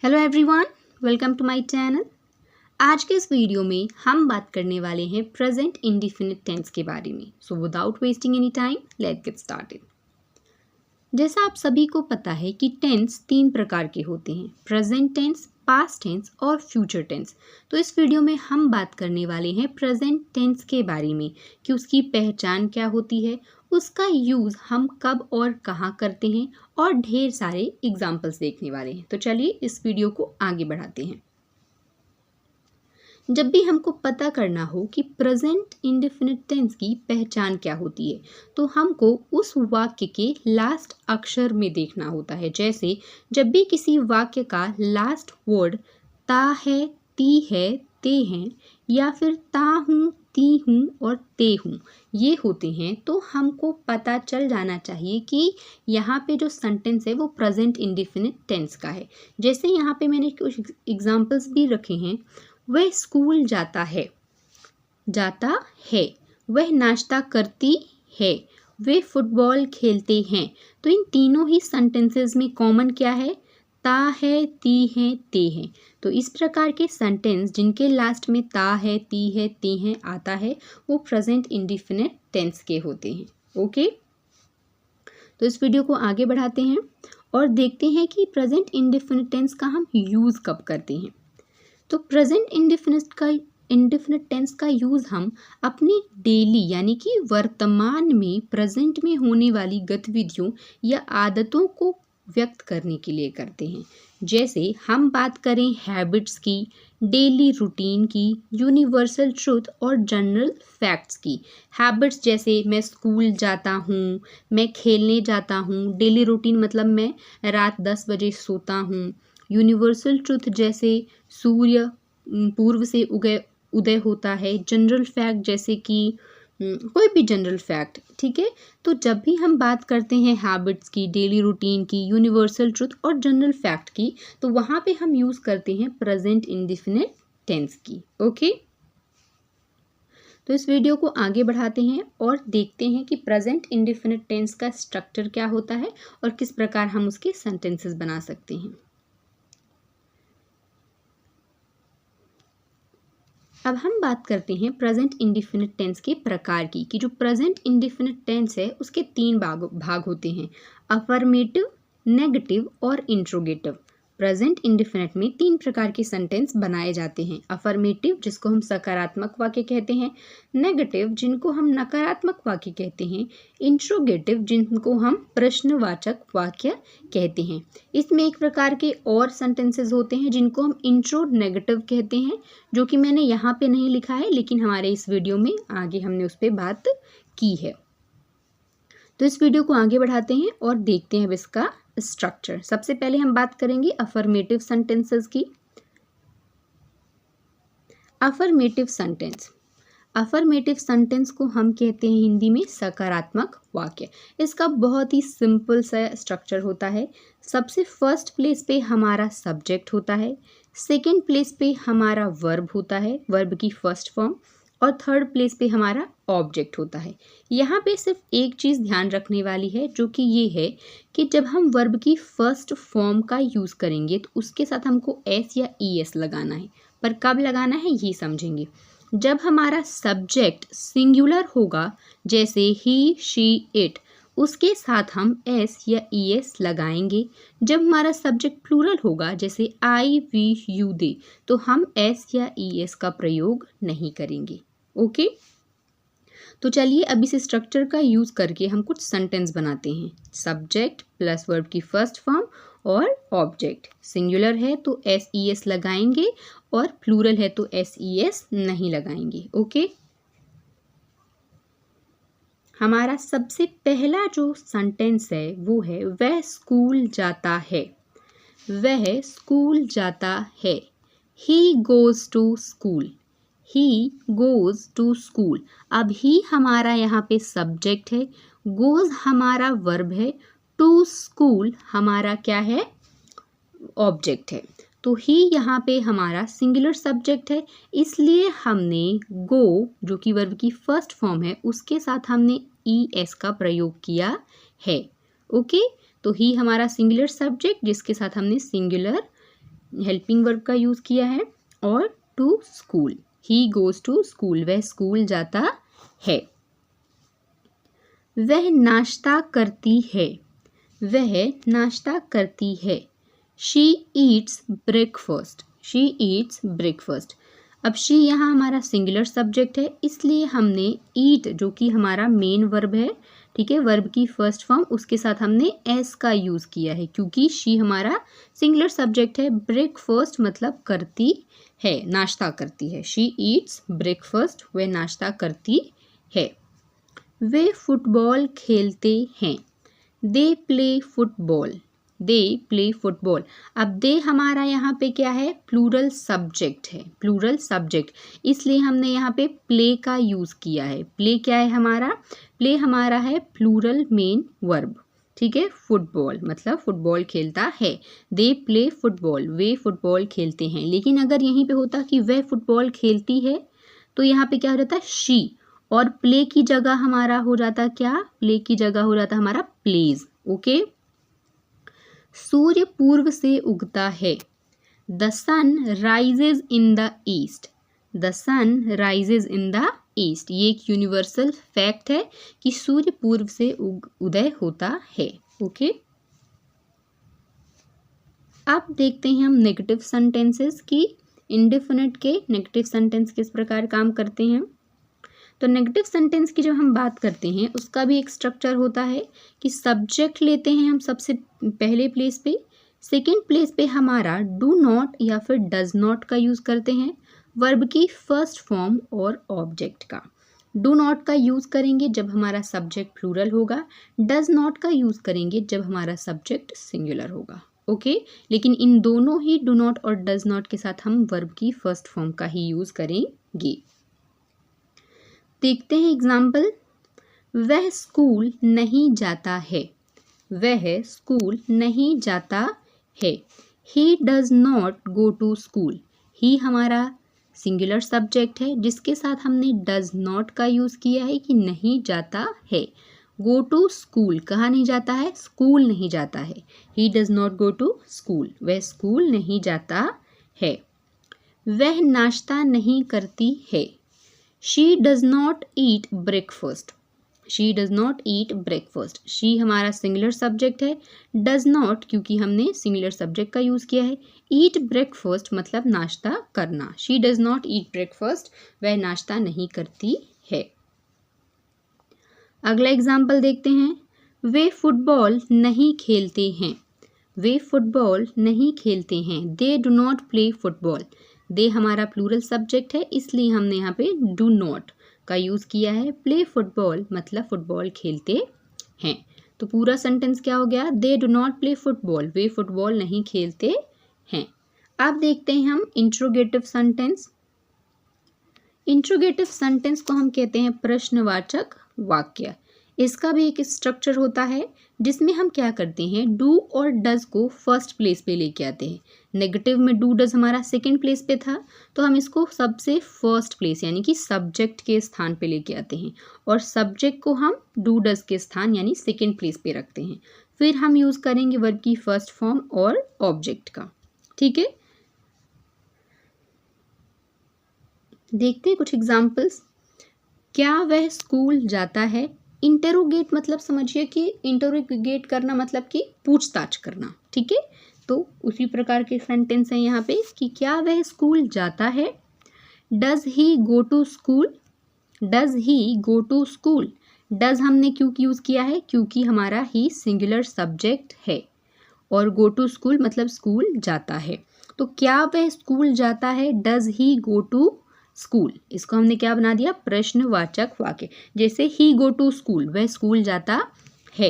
Hello everyone, welcome to my channel. आज के इस वीडियो में हम बात करने वाले हैं प्रेजेंट इंडेफिनिट टेंस के बारे में। So without wasting any time let's get started. जैसा आप सभी को पता है कि टेंस 3 प्रकार के होते हैं, प्रेजेंट टेंस, पास्ट टेंस और फ्यूचर टेंस। तो इस वीडियो में हम बात करने वाले हैं प्रेजेंट टेंस के बारे में कि उसकी पहचान क्या होती है, उसका यूज़ हम कब और कहाँ करते हैं और ढेर सारे एग्जाम्पल्स देखने वाले हैं। तो चलिए इस वीडियो को आगे बढ़ाते हैं। जब भी हमको पता करना हो कि प्रेजेंट इंडेफिनिट टेंस की पहचान क्या होती है, तो हमको उस वाक्य के लास्ट अक्षर में देखना होता है। जैसे जब भी किसी वाक्य का लास्ट वर्ड ता है, ती है, ते हैं या फिर ता हूँ, ती हूँ और ते हूँ ये होते हैं, तो हमको पता चल जाना चाहिए कि यहाँ पे जो सेंटेंस है वो प्रेजेंट इंडेफिनिट टेंस का है। जैसे यहाँ पे मैंने कुछ एग्जांपल्स भी रखे हैं। वह स्कूल जाता है, जाता है। वह नाश्ता करती है, वे फुटबॉल खेलते हैं। तो इन तीनों ही सेंटेंसेस में कॉमन क्या है? ता है, ती है, ते हैं। तो इस प्रकार के सेंटेंस जिनके लास्ट में ता है, ती है, ते हैं आता है, वो प्रेजेंट इंडेफिनिट टेंस के होते हैं। ओके, तो इस वीडियो को आगे बढ़ाते हैं और देखते हैं कि प्रेजेंट इंडेफिनिट टेंस का हम यूज़ कब करते हैं। तो प्रेजेंट इंडेफिनिट टेंस का यूज़ हम अपनी डेली यानी कि वर्तमान में प्रेजेंट में होने वाली गतिविधियों या आदतों को व्यक्त करने के लिए करते हैं। जैसे हम बात करें हैबिट्स की, डेली रूटीन की, यूनिवर्सल ट्रूथ और जनरल फैक्ट्स की। हैबिट्स जैसे मैं स्कूल जाता हूँ, मैं खेलने जाता हूँ। डेली रूटीन मतलब मैं रात 10 बजे सोता हूँ। यूनिवर्सल ट्रूथ जैसे सूर्य पूर्व से उदय होता है। जनरल फैक्ट जैसे कि कोई भी जनरल फैक्ट, ठीक है। तो जब भी हम बात करते हैं हैबिट्स की, डेली रूटीन की, यूनिवर्सल ट्रूथ और जनरल फैक्ट की, तो वहाँ पे हम यूज़ करते हैं प्रेजेंट इंडेफिनिट टेंस की। ओके, तो इस वीडियो को आगे बढ़ाते हैं और देखते हैं कि प्रेजेंट इंडेफिनिट टेंस का स्ट्रक्चर क्या होता है और किस प्रकार हम उसके सेंटेंसेस बना सकते हैं। अब हम बात करते हैं प्रेजेंट इंडेफिनिट टेंस के प्रकार की, कि जो प्रेजेंट इंडेफिनिट टेंस है उसके 3 भाग होते हैं, अफर्मेटिव, नेगेटिव और इंट्रोगेटिव। प्रेजेंट इंडेफिनिट में 3 प्रकार के सेंटेंस बनाए जाते हैं। अफर्मेटिव जिसको हम सकारात्मक वाक्य कहते हैं, नेगेटिव जिनको हम नकारात्मक वाक्य कहते हैं, इंट्रोगेटिव जिनको हम प्रश्नवाचक वाक्य कहते हैं। इसमें एक प्रकार के और सेंटेंसेस होते हैं जिनको हम इंट्रो नेगेटिव कहते हैं, जो कि मैंने यहाँ पे नहीं लिखा है, लेकिन हमारे इस वीडियो में आगे हमने उस पर बात की है। तो इस वीडियो को आगे बढ़ाते हैं और देखते हैं अब इसका स्ट्रक्चर। सबसे पहले हम बात करेंगे अफर्मेटिव सेंटेंसेस की। अफर्मेटिव सेंटेंस, अफर्मेटिव सेंटेंस को हम कहते हैं हिंदी में सकारात्मक वाक्य। इसका बहुत ही सिंपल सा स्ट्रक्चर होता है। सबसे फर्स्ट प्लेस पे हमारा सब्जेक्ट होता है, सेकंड प्लेस पे हमारा वर्ब होता है, वर्ब की फर्स्ट फॉर्म, और थर्ड प्लेस पे हमारा ऑब्जेक्ट होता है। यहाँ पे सिर्फ एक चीज़ ध्यान रखने वाली है, जो कि ये है कि जब हम वर्ब की फर्स्ट फॉर्म का यूज़ करेंगे तो उसके साथ हमको एस या ई एस लगाना है। पर कब लगाना है ये समझेंगे। जब हमारा सब्जेक्ट सिंगुलर होगा, जैसे ही, शी, इट, उसके साथ हम एस या ई एस लगाएंगे। जब हमारा सब्जेक्ट प्लूरल होगा, जैसे आई, वी, यू, दे, तो हम एस या ई एस का प्रयोग नहीं करेंगे। ओके, तो चलिए अब इस स्ट्रक्चर का यूज़ करके हम कुछ सेंटेंस बनाते हैं। सब्जेक्ट प्लस वर्ब की फर्स्ट फॉर्म और ऑब्जेक्ट। सिंगुलर है तो एस ई एस लगाएंगे और प्लूरल है तो एस ई एस नहीं लगाएंगे। ओके, हमारा सबसे पहला जो सेंटेंस है वो है वह स्कूल जाता है। वह स्कूल जाता है। He goes to school. He goes to school. अब ही हमारा यहाँ पे सब्जेक्ट है, गोज़ हमारा वर्ब है, टू स्कूल हमारा क्या है? ऑब्जेक्ट है। तो ही यहाँ पे हमारा सिंगुलर सब्जेक्ट है, इसलिए हमने गो जो कि वर्ब की फर्स्ट फॉर्म है उसके साथ हमने ई एस का प्रयोग किया है। ओके, तो ही हमारा सिंगुलर सब्जेक्ट जिसके साथ हमने सिंगुलर हेल्पिंग वर्ब का यूज़ किया है, और to school, he goes to school, वह स्कूल जाता है। वह नाश्ता करती है, वह नाश्ता करती है। She Yeats breakfast, she Yeats breakfast. अब शी यहाँ हमारा सिंगुलर सब्जेक्ट है, इसलिए हमने ईट जो कि हमारा मेन वर्ब है, ठीक है, वर्ब की फर्स्ट फॉर्म, उसके साथ हमने एस का यूज़ किया है क्योंकि शी हमारा सिंगुलर सब्जेक्ट है। ब्रेकफास्ट मतलब करती है, नाश्ता करती है। शी ईट्स ब्रेकफास्ट, वह नाश्ता करती है। वे फुटबॉल खेलते हैं, they play football, they play football. अब दे हमारा यहाँ पे क्या है, प्लूरल सब्जेक्ट है, प्लूरल सब्जेक्ट, इसलिए हमने यहाँ पे प्ले का यूज़ किया है। प्ले क्या है हमारा, प्ले हमारा है प्लूरल मेन वर्ब, ठीक है। फुटबॉल मतलब फुटबॉल खेलता है, they play football, way football खेलते हैं। लेकिन अगर यहीं पे होता कि वह फुटबॉल खेलती है तो यहाँ पे क्या हो जाता है, शी, और प्ले की जगह हमारा हो जाता क्या, प्ले की जगह हो जाता हमारा प्लेज, ओके। सूर्य पूर्व से उगता है, the sun rises in the east, the sun rises in the east. ये एक यूनिवर्सल फैक्ट है कि सूर्य पूर्व से उदय होता है, ओके। अब देखते हैं हम नेगेटिव सेंटेंसेस की, इंडेफिनिट के नेगेटिव सेंटेंस किस प्रकार काम करते हैं। तो नेगेटिव सेंटेंस की जब हम बात करते हैं उसका भी एक स्ट्रक्चर होता है कि सब्जेक्ट लेते हैं हम सबसे पहले प्लेस पे, सेकंड प्लेस पे हमारा डू नॉट या फिर डज नॉट का यूज़ करते हैं, वर्ब की फर्स्ट फॉर्म और ऑब्जेक्ट का। डू नॉट का यूज़ करेंगे जब हमारा सब्जेक्ट प्लूरल होगा, डज नॉट का यूज़ करेंगे जब हमारा सब्जेक्ट सिंगुलर होगा, ओके। लेकिन इन दोनों ही डू नॉट और डज नॉट के साथ हम वर्ब की फर्स्ट फॉर्म का ही यूज़ करेंगे। देखते हैं एग्जाम्पल। वह स्कूल नहीं जाता है, वह स्कूल नहीं जाता है। He does not go to school, he हमारा सिंगुलर सब्जेक्ट है जिसके साथ हमने डज नॉट का यूज़ किया है कि नहीं जाता है। गो टू स्कूल, कहाँ नहीं जाता है, स्कूल नहीं जाता है। He does not go to school, वह स्कूल नहीं जाता है। वह नाश्ता नहीं करती है, she does not eat breakfast, she does not eat breakfast. She हमारा सिंगुलर सब्जेक्ट है, डज नॉट क्योंकि हमने सिंगुलर सब्जेक्ट का यूज़ किया है। ईट ब्रेकफास्ट मतलब नाश्ता करना, she does not eat breakfast, वह नाश्ता नहीं करती है। अगला एग्जाम्पल देखते हैं। वे फुटबॉल नहीं खेलते हैं, वे फुटबॉल नहीं खेलते हैं। They do not play football, they हमारा प्लूरल सब्जेक्ट है इसलिए हमने यहाँ पे डू नॉट का यूज़ किया है। प्ले फुटबॉल मतलब फुटबॉल खेलते हैं। तो पूरा सेंटेंस क्या हो गया, दे do not play football, way football नहीं खेलते हैं। अब देखते हैं हम इंट्रोगेटिव सेंटेंस। इंट्रोगेटिव सेंटेंस को हम कहते हैं प्रश्नवाचक वाक्य। इसका भी एक स्ट्रक्चर होता है जिसमें हम क्या करते हैं, डू और डज को फर्स्ट प्लेस पे लेके आते हैं। नेगेटिव में डू डज हमारा सेकंड प्लेस पे था तो हम इसको सबसे फर्स्ट प्लेस यानी कि सब्जेक्ट के स्थान पे लेके आते हैं, और सब्जेक्ट को हम डू डज के स्थान यानी सेकंड प्लेस पे रखते हैं। फिर हम यूज़ करेंगे वर्ब की फर्स्ट फॉर्म और ऑब्जेक्ट का, ठीक है। देखते हैं कुछ एग्जाम्पल्स। क्या वह स्कूल जाता है। इंटरोगेट मतलब समझिए कि इंटरोगेट करना मतलब कि पूछताछ करना, ठीक है। तो उसी प्रकार के सेंटेंस हैं यहाँ पे कि क्या वह स्कूल जाता है। Does he go to school, does he go to school. Does हमने क्यों यूज़ किया है, क्योंकि हमारा ही सिंगुलर सब्जेक्ट है, और गो टू स्कूल मतलब स्कूल जाता है। तो क्या वह स्कूल जाता है, does he go to school, इसको हमने क्या बना दिया, प्रश्नवाचक वाक्य। जैसे ही गो टू स्कूल, वह स्कूल जाता है,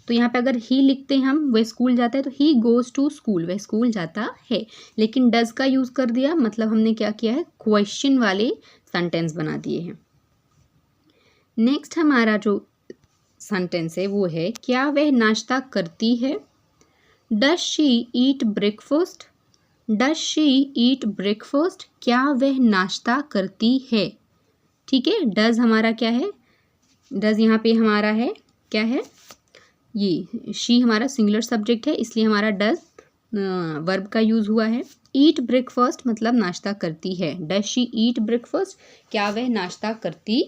तो यहाँ पे अगर ही लिखते हैं हम, वह स्कूल जाता है, तो ही गोज टू स्कूल, वह स्कूल जाता है। लेकिन डज का यूज़ कर दिया मतलब हमने क्या किया है, क्वेश्चन वाले सेंटेंस बना दिए हैं। नेक्स्ट हमारा जो सेंटेंस है वो है, क्या वह नाश्ता करती है। Does she eat breakfast, does she eat breakfast, क्या वह नाश्ता करती है, ठीक है। डज हमारा क्या है, डज यहाँ पे हमारा है क्या है, ये शी हमारा सिंगुलर सब्जेक्ट है इसलिए हमारा डज वर्ब का यूज़ हुआ है। ईट ब्रेकफास्ट मतलब नाश्ता करती है। डज शी ईट ब्रेकफास्ट, क्या वह नाश्ता करती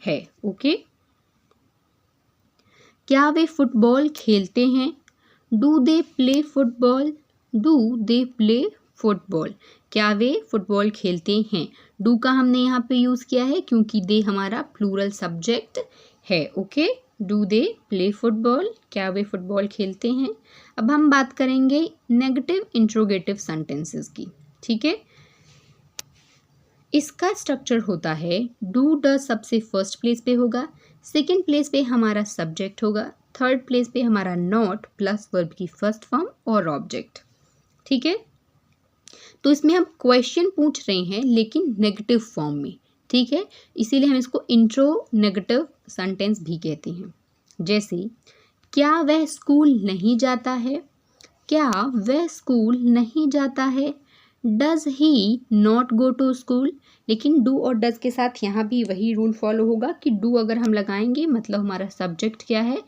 है। ओके। क्या वे फुटबॉल खेलते हैं। Do they play football, do they play football, क्या वे फुटबॉल खेलते हैं। डू का हमने यहाँ पे यूज़ किया है क्योंकि दे हमारा प्लूरल सब्जेक्ट है। Okay. Do they play football, क्या वे फुटबॉल खेलते हैं। अब हम बात करेंगे नेगेटिव इंट्रोगेटिव सेंटेंसेस की। ठीक है। इसका स्ट्रक्चर होता है डू डज सबसे फर्स्ट प्लेस पे होगा, सेकंड प्लेस पे हमारा सब्जेक्ट होगा, थर्ड प्लेस पे हमारा नॉट प्लस वर्ब की फर्स्ट फॉर्म और ऑब्जेक्ट। ठीक है। तो इसमें हम क्वेश्चन पूछ रहे हैं लेकिन नेगेटिव फॉर्म में। ठीक है। इसीलिए हम इसको इंट्रो नेगेटिव सेंटेंस भी कहते हैं। जैसे क्या वह स्कूल नहीं जाता है, क्या वह स्कूल नहीं जाता है। Does he not go to school, लेकिन डू और डज के साथ यहाँ भी वही रूल फॉलो होगा कि डू अगर हम लगाएंगे मतलब हमारा सब्जेक्ट क्या है,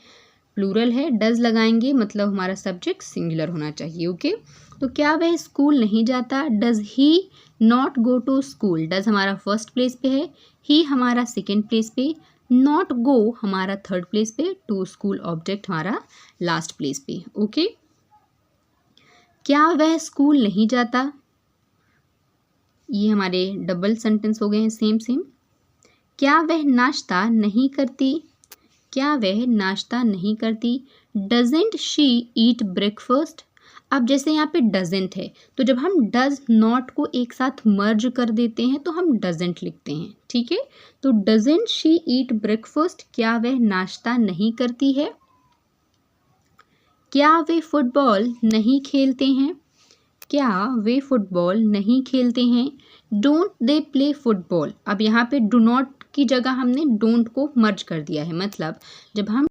प्लूरल है। डज लगाएंगे मतलब हमारा सब्जेक्ट सिंगुलर होना चाहिए। ओके। तो क्या वह स्कूल नहीं जाता। Does he not go to school, does हमारा फर्स्ट प्लेस पे है, ही हमारा सेकेंड प्लेस पे, नॉट गो हमारा थर्ड प्लेस पे, टू स्कूल ऑब्जेक्ट हमारा लास्ट प्लेस पे। ओके। क्या वह स्कूल नहीं जाता, ये हमारे डबल सेंटेंस हो गए हैं सेम सेम। क्या वह नाश्ता नहीं करती, क्या वह नाश्ता नहीं करती। डजेंट शी ईट ब्रेकफास्ट, अब जैसे यहाँ पे डजेंट है तो जब हम डज नॉट को एक साथ मर्ज कर देते हैं तो हम डजेंट लिखते हैं। ठीक है। तो डजेंट शी ईट ब्रेकफास्ट, क्या वह नाश्ता नहीं करती है। क्या वे फुटबॉल नहीं खेलते हैं, क्या वे फुटबॉल नहीं खेलते हैं। डोंट दे प्ले फुटबॉल, अब यहाँ पे डू नॉट की जगह हमने डोंट को मर्ज कर दिया है। मतलब जब हम